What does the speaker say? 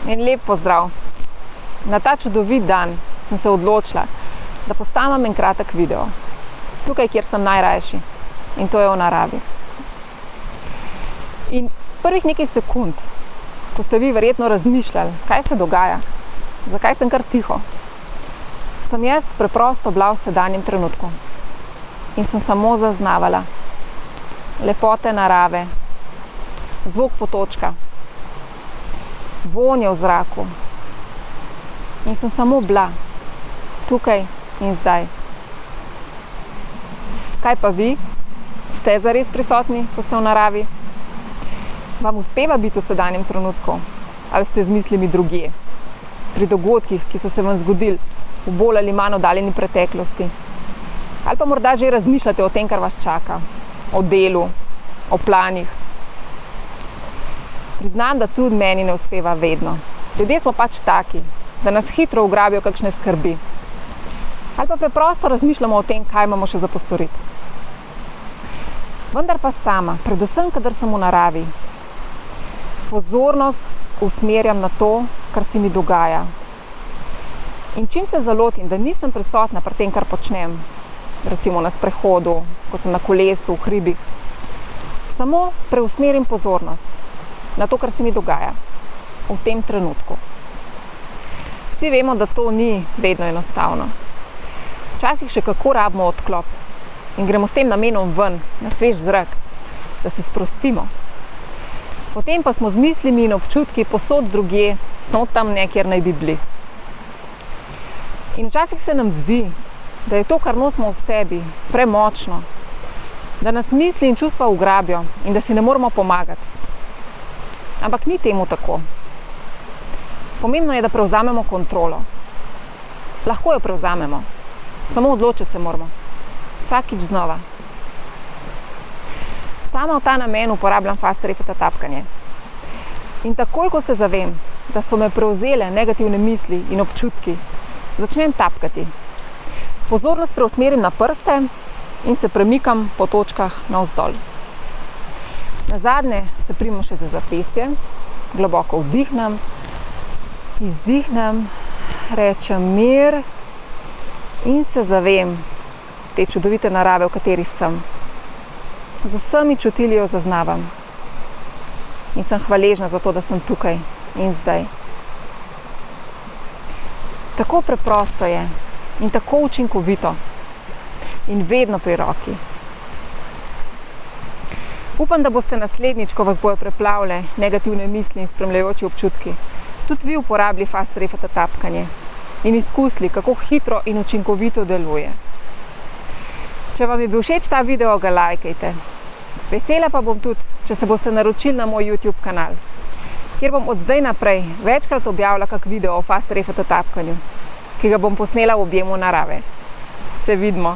In lep pozdrav. Na ta čudovit dan sem se odločila, da posnamem en kratek video. Tukaj, kjer sem najrajši. In to je v naravi. In prvih nekaj sekund, ko ste vi verjetno razmišljali, kaj se dogaja, zakaj sem kar tiho, sem jaz preprosto bila v sedanjem trenutku. In sem samo zaznavala lepote narave, zvok potočka, vonje v zraku. In sem samo bila tukaj in zdaj. Kaj pa vi? Ste zares prisotni, ko ste v naravi? Vam uspeva biti v sedanjem trenutku? Ali ste z mislimi drugje? Pri dogodkih, ki so se vam zgodili v bolj ali manj oddaljeni preteklosti? Ali pa morda že razmišljate o tem, kar vas čaka? O delu, o planih? Priznam, da tudi meni ne uspeva vedno. Ljudje smo pač taki, da nas hitro ugrabijo kakšne skrbi. Ali pa preprosto razmišljamo o tem, kaj imamo še za postoriti. Vendar pa sama, predvsem, kadar sem v naravi, pozornost usmerjam na to, kar se mi dogaja. In čim se zalotim, da nisem prisotna pri tem, kar počnem, recimo na sprehodu, ko sem na kolesu, v hribih, samo preusmerim pozornost na to, kar se mi dogaja v tem trenutku. Vsi vemo, da to ni vedno enostavno. Včasih še kako rabimo odklop in gremo s tem namenom ven, na svež zrak, da se sprostimo. Potem pa smo z mislimi in občutki povsod drugje, samo tam ne, kjer naj bi bili. In včasih se nam zdi, da je to, kar nosimo v sebi, premočno, da nas misli in čustva ugrabijo in da si ne moremo pomagati. Ampak ni temu tako. Pomembno je, da prevzamemo kontrolo. Lahko jo prevzamemo, samo odločiti se moramo. Vsakič znova. Sama v ta namen uporabljam Fast Refeta tapkanje. In takoj, ko se zavem, da so me prevzele negativne misli in občutki, začnem tapkati. Pozornost preusmerim na prste in se premikam po točkah navzdol. Nazadnje se primem še za zapestje, globoko vdihnem, izdihnem, rečem mir in se zavem te čudovite narave, v kateri sem. Z vsemi čutili jo zaznavam. In sem hvaležna za to, da sem tukaj in zdaj. Tako preprosto je in tako učinkovito in vedno pri roki. Upam, da boste naslednjič, ko vas bojo preplavile negativne misli in spremljajoči občutki, tudi vi uporabili Fast Refeta tapkanje in izkusili, kako hitro in učinkovito deluje. Če vam je bil všeč ta video, ga lajkajte. Vesela pa bom tudi, če se boste naročili na moj YouTube kanal, kjer bom od zdaj naprej večkrat objavila kak video o Fast Refeta tapkanju, ki ga bom posnela v objemu narave. Se vidimo!